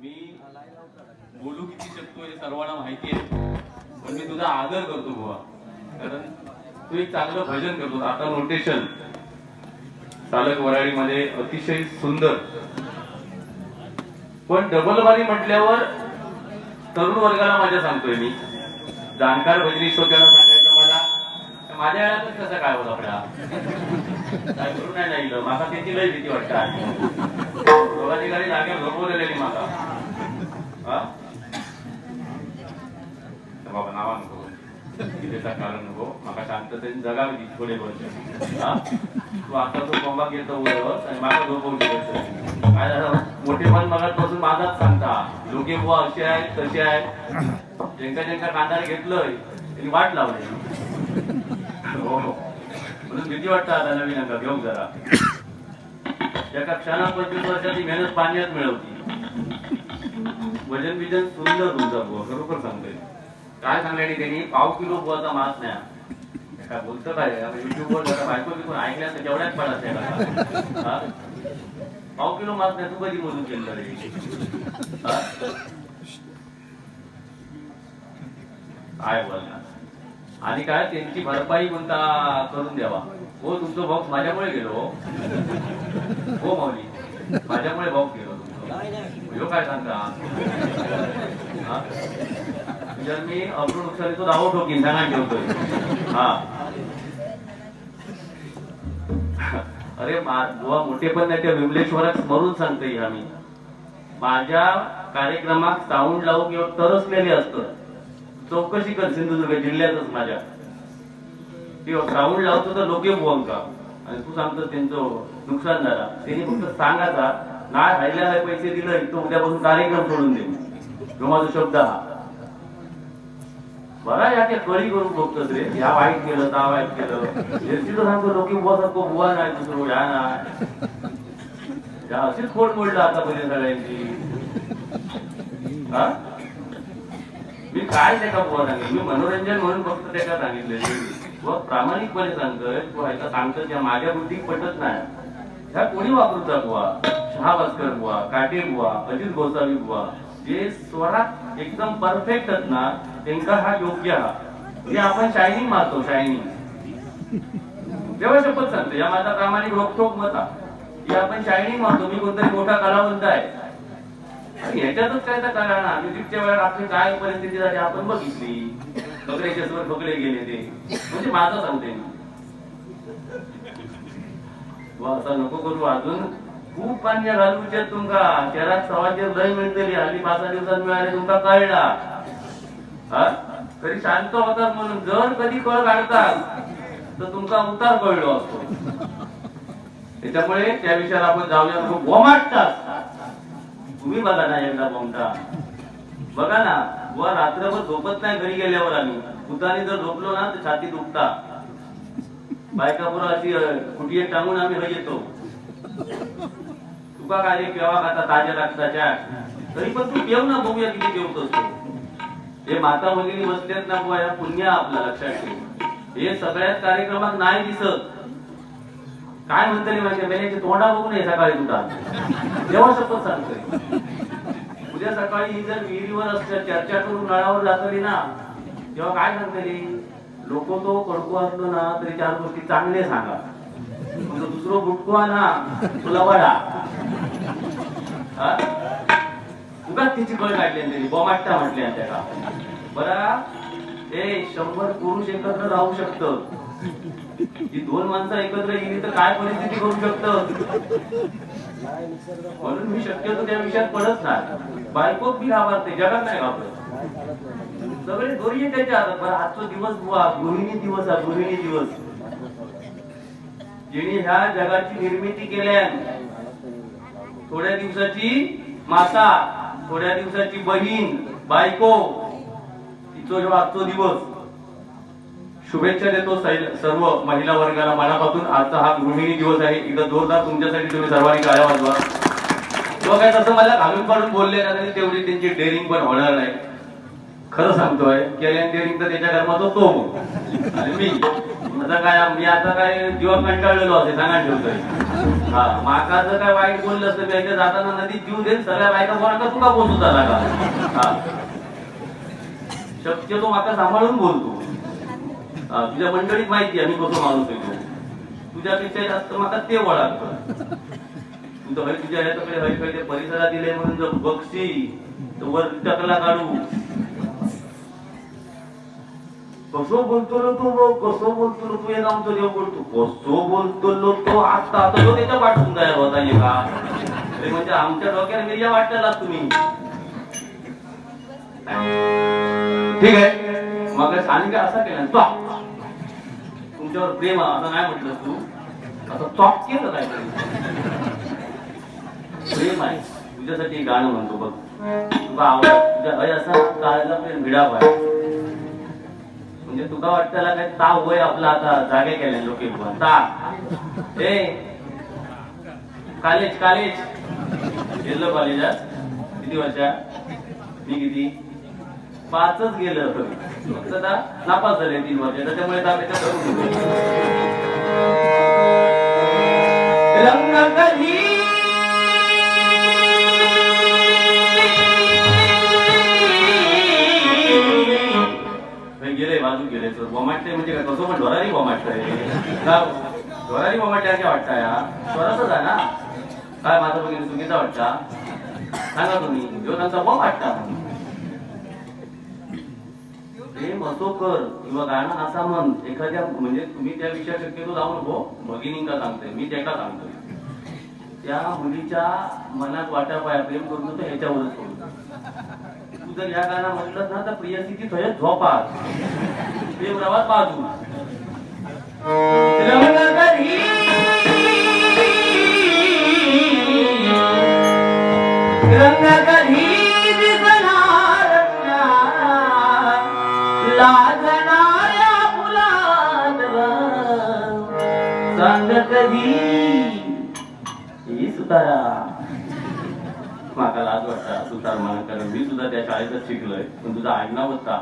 मी बोलू किती शकतो हे सर्वांना माहिती आहे, पण मी तुझा आदर करतो बुवा, कारण तू एक चांगलं भजन करतो. आता नोटेशन चालक वराडीमध्ये अतिशय सुंदर, पण डबलबारी म्हटल्यावर तरुण वर्गाला माझ्या सांगतोय मी, जाणकार भजनी श्रोत्याला सांगायचं मला माझ्या वेळातच कसं काय होत आपल्या काय करू नाही राहिलं. मला त्याची लय भीती वाटत. दोघांची गाडी जागेवर झोपवलेली मला. बाबा नावा नको त्याचा कारण नको, मला शांततेने जगावी थोडे वर्ष. तू आता तो कोंबा घेतो उरस आणि मला झोपवू शकत काय झालं. मोठेपण मगापासून माझाच सांगता, लोके बुवा असे आहेत तसे आहेत, ज्यांका ज्यांका कांदा घेतलंय त्यांनी वाट लावली. हो म्हणून भीती वाटतं आता नवीन अंका घेऊन जरा. एका क्षणात 25 वर्षाची मेहनत पाण्यात मिळवती. वजन बिजन सुंदर तुमचा बुवा, खरोखर सांगतोय. काय सांगण्याने त्यांनी पाव किलो बुवाचा मास नाही. काय बोलतं काय युट्यूबवर जरा बायको बिकून ऐकल्यास जेवढ्याच पडत पाव किलो मास नाही. तू कधी मोजून केलं रे? काय बोलणार. आणि काय त्यांची भरपाई कोणता करून द्यावा. हो तुमचं बॉक्स माझ्यामुळे गेलो. हो माऊली माझ्यामुळे बॉक्स गेलो तुमचं. काय सांगता जर मी अब्रू नुकसानी तो दावो ठोकीन सांगा ठेवतोय. हा अरे बुवा मोठे पण नाही त्या विमलेश्वरात स्मरून सांगतोय. आम्ही माझ्या कार्यक्रमात साऊंड लावू किंवा तरसलेले असतं. चौकशी कर सिंधुदुर्ग जिल्ह्यातच माझ्या साऊंड लावतो तर लोके बुवांका, आणि तू सांगतो त्यांचं नुकसान झाला. त्यांनी फक्त सांगायचा नाही राहिल्याला पैसे दिले तो उद्यापासून कार्यक्रम सोडून दे. जो माझा शब्द हा बरा याच्या कळी करून बघतोस रे. या वाईट केलं त्या वाईट केलं. तर सांगतो लोके बुवा सारखं बुवा नाही दुसरं या नाही. अशीच खोड मोडलं आतापर्यंत सगळ्यांची. मी काय त्याचा बुवा सांगितलं, मी मनोरंजन म्हणून फक्त त्याला सांगितलं. व प्रामाणिकपणे सांगतोय तू ह्याचा सांगतो त्या माझ्या बुद्धीत पटत नाही. ह्या कोणी वापरूचा बुवा, शहाभास्कर बुवा, काटे बुवा, अजित गोसावी बुवा, जे स्वरात एकदम परफेक्ट आहेत ना, त्यांचा हा योग्य हा. हे आपण शायनिंग मारतो शायनिंग. तेव्हा शपथ सांगतो या माझा प्रामाणिक रोखोक मत हा. आपण शायनिंग मारतो. मी कोणतरी मोठा कलावंत आहे ह्याच्यातच काय तर करा ना. म्युझिकच्या वेळेला आपली काय परिस्थिती झाली आपण बघितली. बकऱ्याच्या स्वर बकरे गेले ते म्हणजे माझं सांगते असं नको करू. अजून खूप पाण्या घालूचे तुमका शहरात सवाचे लय मिळतली. हल्ली 5-6 दिवसात मिळाले तुमका कळला. तरी शांत होतात म्हणून जर कधी कळ काढतात तर तुमचा उतार कळलो असतो. त्याच्यामुळे त्या विषयाला आपण जाऊया. बोमाटतात तुम्ही बघा ना एकदा बोमटा बघा ना बुवा. रात्रभर झोपत नाही घरी गेल्यावर. आम्ही भूताने जर झोपलो ना तर छाती दुखता. बायकापुरा अशी कुठे टांगून आम्ही घरी येतो. तुका काय केव्हा खाता ताज्या रक्ताच्या, तरी पण तू ठेव ना बघूया किती ठेवतोस तू. हे माता भगिनी बसलेत ना बुवा, या पुण्य आपला लक्षात ठेव. हे सगळ्याच कार्यक्रमात नाही दिसत. काय म्हणतली माहिती मेल्याची तोंडा बघून ये सकाळी तुटा तेव्हा शपथ सांगतोय. उद्या सकाळी ही जर विहिरीवर असल्या चर्चा करून नळावर जातली ना तेव्हा काय सांगतली. लोक तो कडकू असलो ना तरी 4 गोष्टी चांगले सांगा. दुसरं बुटकुआ ना तुला वाडा उगाच तिची कळ काढली तरी बोमाट्टा म्हटले त्याला. बरा 100 पुरुष एकत्र राहू शकत. ही 2 माणसं एकत्र गेली तर काय परिस्थिती करू शकत. म्हणून मी शक्यतो त्या विषयात पडत नाही. बायको बी घाबरते जगात नाही घाबरत. सगळे दोरी त्याच्या हातात. बरं आजचा दिवस बुवा गृहिणी दिवस हा. गृहिणी दिवस जिने ह्या जगाची निर्मिती केल्या. थोड्या दिवसाची माता, थोड्या दिवसाची बहीण बायको, तिचा जेव्हा आजचा दिवस. शुभेच्छा देतो सर्व महिला वर्गाला मनापासून. आजचा हा गृहिणी दिवस आहे. एकदा जोरदार तुमच्यासाठी तुम्ही सर्वांनी टाळ्या वाजवा. किंवा काय तसं मला घालून पाडून बोलले ना तरी तेवढी त्यांची डेअरिंग पण होणार नाही. खरं सांगतोय केल्या डेअरिंग तर त्याच्या घरात तो आणि मी आता काय आता काय जीवा कंटाळलेलो असे सांगा ठेवतोय. हा माका जर काय वाईट बोललं असतं मी याच्या जाताना नदीत जीव देईन सगळ्या बायका बोला तुका पोचू झाला का हा शक्यतो माका सांभाळून बोलतो तुझ्या मंडळीत माहिती आहे मी कसं माणूस येतो तुझ्यापेक्षा जास्त माका ते वळात तुझं हरी तुझ्या ह्याच्याकडे हरी काही परिसरात दिले म्हणून जर बक्षी तर वर टकला काढू कसो बोलतो ना तू कसो बोलतो ना तू एक आमचं देव बोलतो कसो बोलतो तो आता तो त्याच्या पाठवून तयार होता ये का म्हणजे आमच्या डोक्यात मिर्या वाटताला तुम्ही ठीक आहे मग आणि काय असा केला तुमच्यावर प्रेम असं नाही म्हटलं तू असं चॉक केलं काय प्रेम आहे तुझ्यासाठी गाणं म्हणतो बघ तुला आवड तुझ्या हय असा काळाचा प्रेम भिडा पाय म्हणजे तुका वाटतं काय ता वय आपला आता जागे केले लोक ता ए कॉलेज गेलो कॉलेजात किती वर्षा मी किती 5च गेलं फक्त नापास झाले 3 वर्ष त्याच्यामुळे रंग कधी गेले बाजू गेले सर बोमाटते म्हणजे काय कसं पण ढोरारी बोमाटतंय ढोरारी बोमाटल्या काय वाटतं या स्वरातच आहे ना काय माझं बघितलं चुकीचा वाटता सांगा तुम्ही जो त्यांचा बॉम्ब वाटता प्रेम असो कर किंवा गाणं असा म्हण एखाद्या म्हणजे तुम्ही त्या विषयात शक्यतो जाऊ नको भगिनींका सांगतोय मी त्याला सांगतोय त्या मुलीच्या मनात वाटा पाया प्रेम करून तर ह्याच्यावरच करू तू जर या गाणं म्हटलं ना तर प्रियसीची थयच झोपात प्रेम रवात बाजू लाजणाऱ्या मुलात सांग कधी ही सुतारा माका लाज वाटता सुतार म्हणा कारण मी सुद्धा त्या शाळेतच शिकलोय पण तुझा आडनाव होता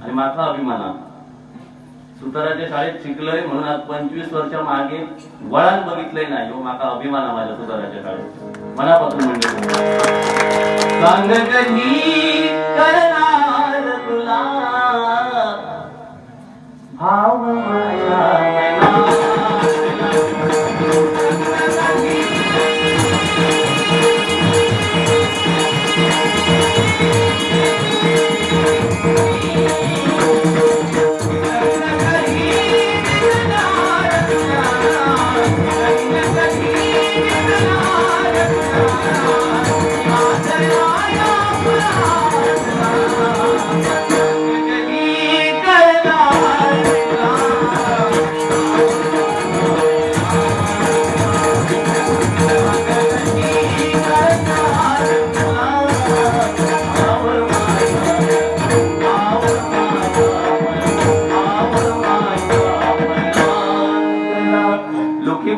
आणि माझा अभिमान सुताराच्या शाळेत शिकलोय म्हणून आज 25 वर्षा मागे वळण बघितलंय नाही हो माका अभिमान माझ्या सुताराच्या शाळेत मनापासून म्हणजे सांग कधी करणार तुला भाव माझ्या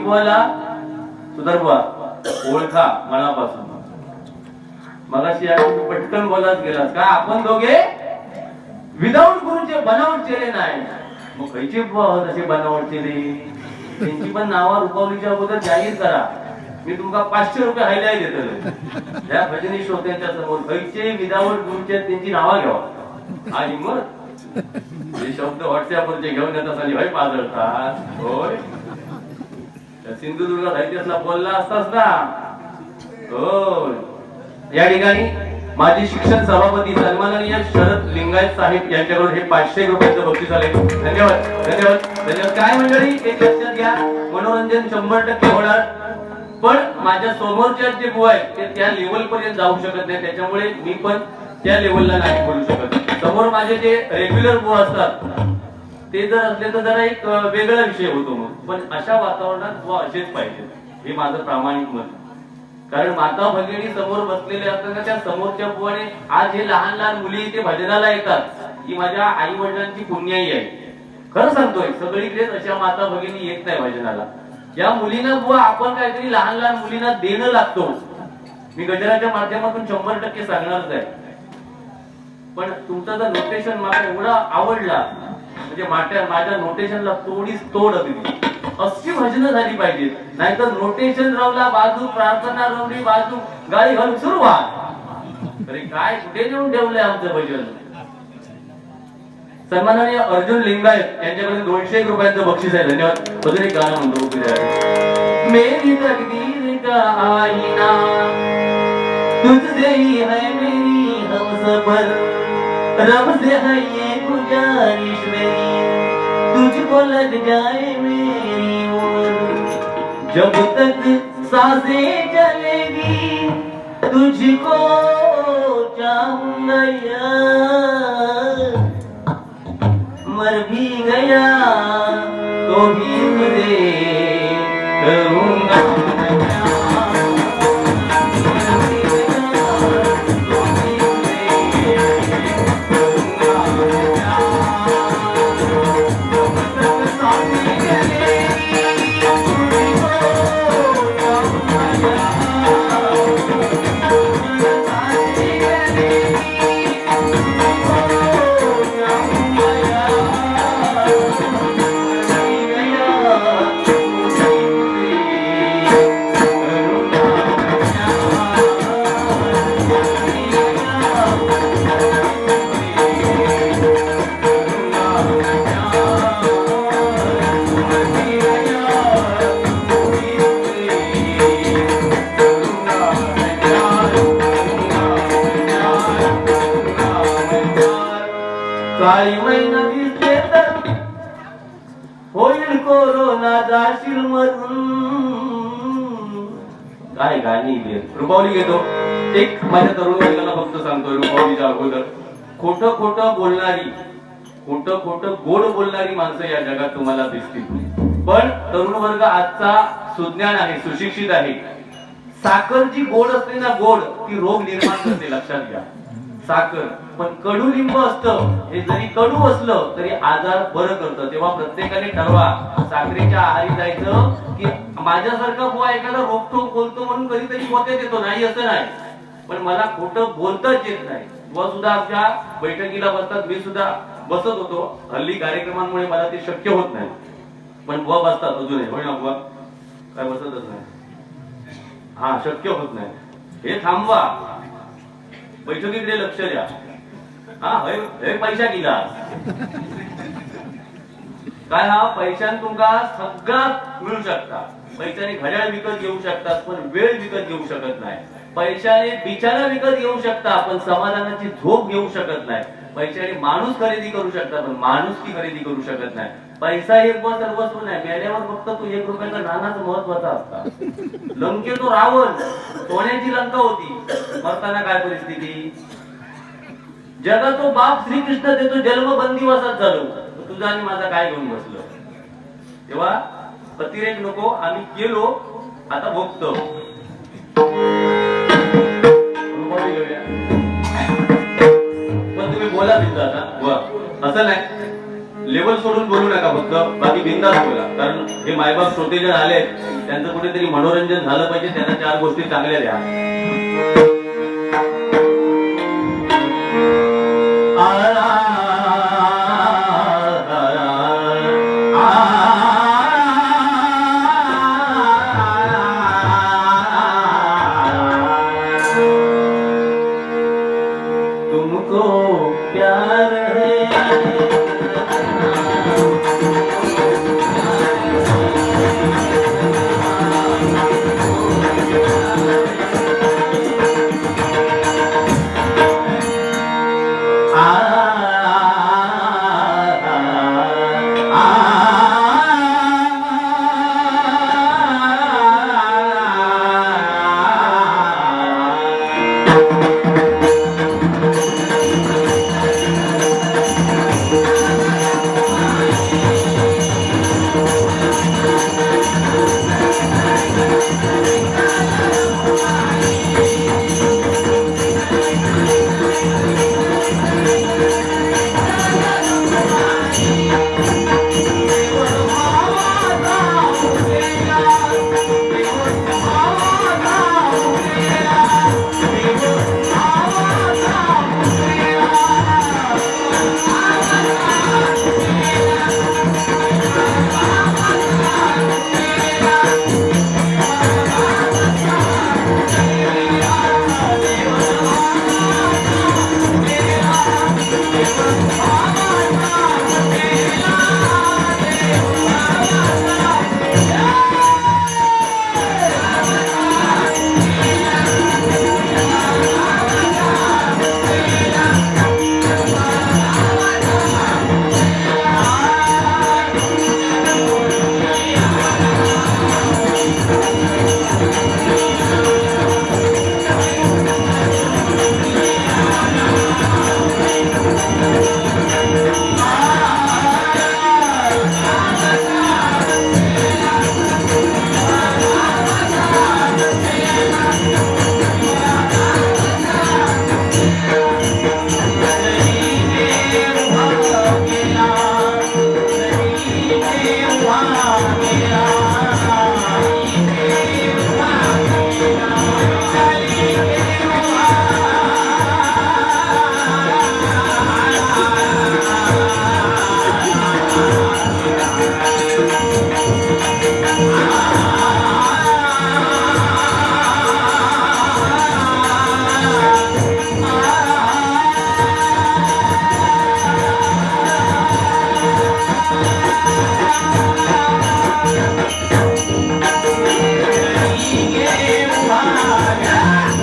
बोला सुधार बुवा ओळखा मनापासून मगाशी पटकन बोलत गेलास का आपण दोघे विदाऊट गुरुचे बनावट केले नाही मग खयचे तसे बनावट केले त्यांची पण नावा रुपवलीच्या अगोदर जाहीर करा मी तुमका 500 रुपये हायलाय देतो त्या भजनी श्रोत्यांच्या समोर खयचे विदाऊट गुरुचे त्यांची नावा घ्यावा हा हिंमत हे शब्द व्हॉट्सअपवरचे घेऊन येतात आणि हय पाजळतात होय सिंधुदुर्ग साहित्यातला बोलला असतास ना हो या ठिकाणी माजी शिक्षण सभापती सन्माननीय शरद लिंगायत साहेब यांच्याकडून हे 500 रुपयाचं बक्षीस आले धन्यवाद धन्यवाद धन्यवाद काय मंडळी एक लक्षात घ्या मनोरंजन 100% होणार पण माझ्या समोरच्या जे बुवा आहेत ते त्या लेवल पर्यंत जाऊ शकत नाही त्याच्यामुळे मी पण त्या लेवलला नाही बोलू शकत समोर माझे जे रेग्युलर बुवा असतात ते जर असले तर जरा एक वेगळा विषय होतो मग पण अशा वातावरणात बुवा असेच पाहिजे हे माझं प्रामाणिक मत कारण माता भगिनी समोर बसलेले असताना त्या समोरच्या बुवाने आज हे लहान लहान मुली इथे भजनाला येतात ही माझ्या आई वडिलांची पुण्याई आहे खरं सांगतोय सगळीकडेच अशा माता भगिनी येत नाही भजनाला या मुलींना बुवा आपण काहीतरी लहान लहान मुलींना देणं लागतो मी गजराच्या माध्यमातून 100% सांगणारच आहे पण तुमचा जर नोटेशन मला एवढा आवडला म्हणजे माझ्या नोटेशनला थोडीच तोड होती अशी भजनं झाली पाहिजेत. नाहीतर नोटेशन रवला बाजू, प्रार्थना रवली बाजू, गाडी घालून सुरुवात. अरे काय कुठे नेऊन ठेवलंय आमचं भजन. सन्माननीय अर्जुन लिंगायत यांच्याकडे 201 रुपयांचं बक्षीस आहे. धन्यवाद. अजून एक गाणं म्हणतो. मेरी तकदीर का आईना तुझसे ही है मेरी हमसफर, रब से है ये गुजारिश मेरी, तुझको लग जाए मेरी उम्र, जब तक सांसें चलेगी तुझको चाहूंगा यार, मर भी गया तो भी तुझे करूंगा। काळी महिना दिसते तर होईल कोरोना जाशील मरून. काय गाणी रुपावली घेतो. एक माझ्या तरुण वर्गाला फक्त सांगतोय रुपावलीच्या अगोदर, खोटं खोटं बोलणारी, खोटं खोटं गोड बोलणारी माणसं या जगात तुम्हाला दिसतील. पण तरुण वर्ग आजचा सुज्ञान आहे, सुशिक्षित आहे. साखर जी गोड असते ना, गोड, ती रोग निर्माण करते, लक्षात घ्या. साखर पण कडुलिंब असतं, हे जरी कडू असलं तरी आजार बरं करतं. तेव्हा प्रत्येकाने ठरवा साखरेच्या आहारी जायचं की माझ्यासारखा बुवा एखादा रोखटोक बोलतो म्हणून कधीतरी बोलता येतो, नाही असं नाही, पण मला खोटं बोलताच येत नाही. बुवा सुद्धा आमच्या बैठकीला बसतात, मी सुद्धा बसत होतो. हल्ली कार्यक्रमांमुळे मला ते शक्य होत नाही, पण बुवा बसतात अजूनही. होय ना बुवा, काय बसतच नाही. हा, शक्य होत नाही. हे थांबवा, बैठकीकडे लक्ष द्या. हा, पैसा केला काय, हा पैशान तुमका सगळं मिळू शकता. पैशाने घड्याळ विकत घेऊ शकतात, पण वेळ विकत घेऊ शकत नाही. पैशाने बिछाना विकत घेऊ शकता, पण समाधानाची झोप घेऊ शकत नाही. पैशाने माणूस खरेदी करू शकता, पण माणुसकी खरेदी करू शकत नाही. पैसा एक सर्वस्व नाही. मेल्यावर फक्त तो 1 रुपयाचा नाणाच महत्वाचा असता. लंके तो रावण, सोन्याची लंका होती. मरताना काय परिस्थिती. जगा तो बाप श्रीकृष्ण देतो जन्म बंदिवासात झालो, तुझा आणि माझा काय घेऊन बसलो. तेव्हा अतिरेक नको. आम्ही केलो, आता भोगतो. पण तुम्ही बोला बिंदास, असं नाही लेवल सोडून बोलू नका, फक्त बाकी बिंदास बोला. कारण हे मायबाप श्रोते जे आले त्यांचं कुठेतरी मनोरंजन झालं पाहिजे, त्यांना 4 गोष्टी चांगल्या द्या. तुमको प्यार है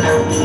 Yeah.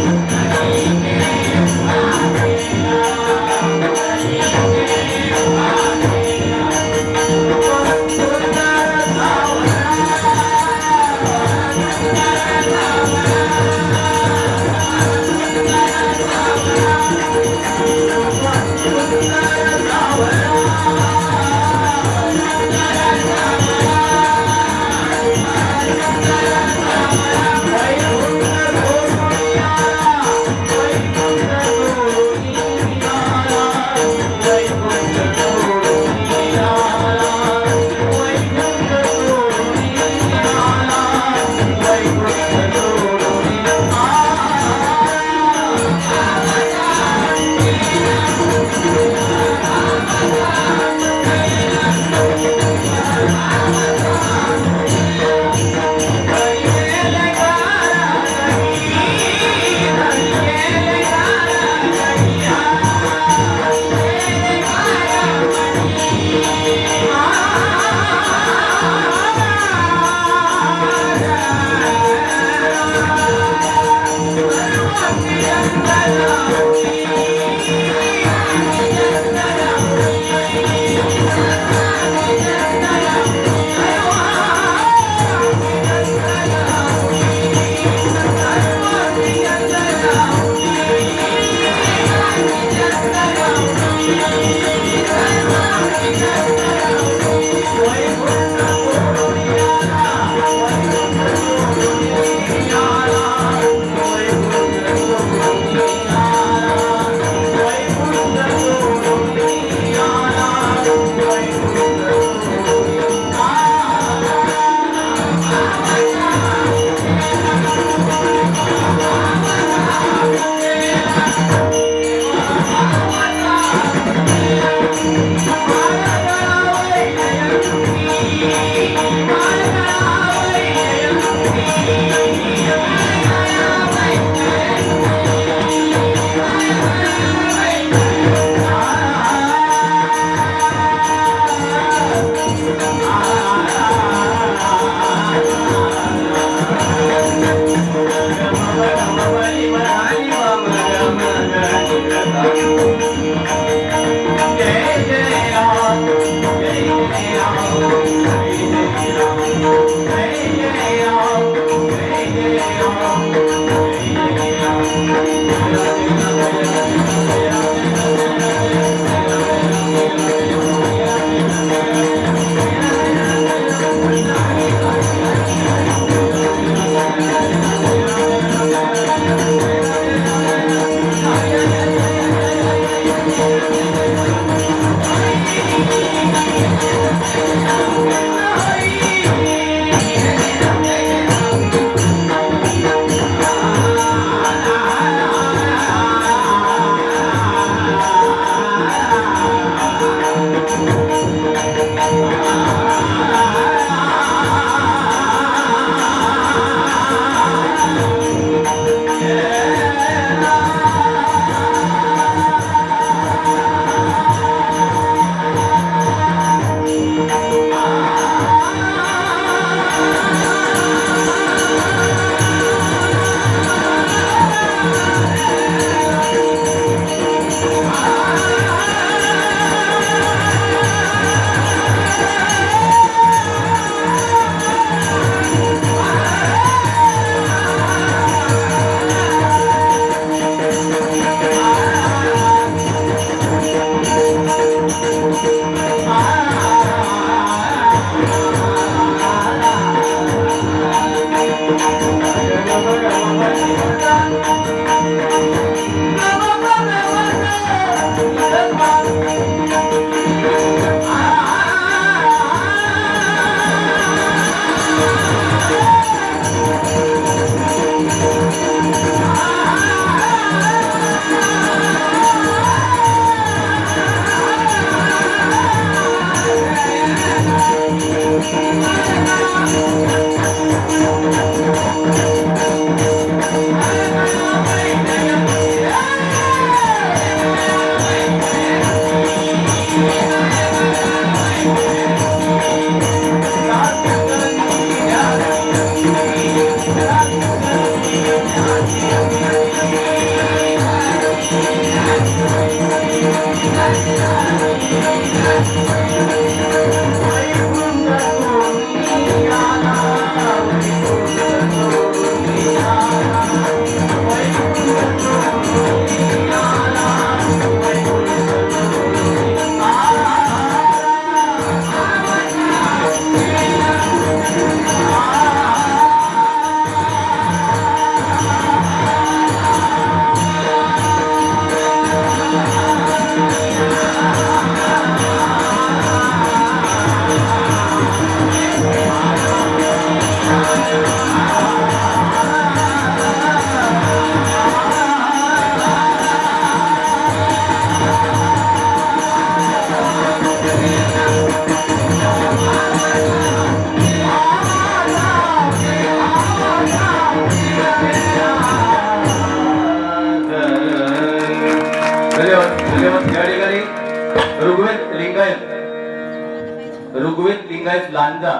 ऋग्वेद लिंगायत लांजा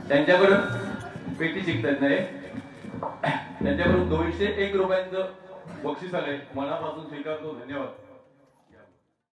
त्यांच्याकडून पेटी शिकतात नाही त्यांच्याकडून 201 रुपयांचं बक्षीस आलंय. मनापासून स्वीकारतो. धन्यवाद.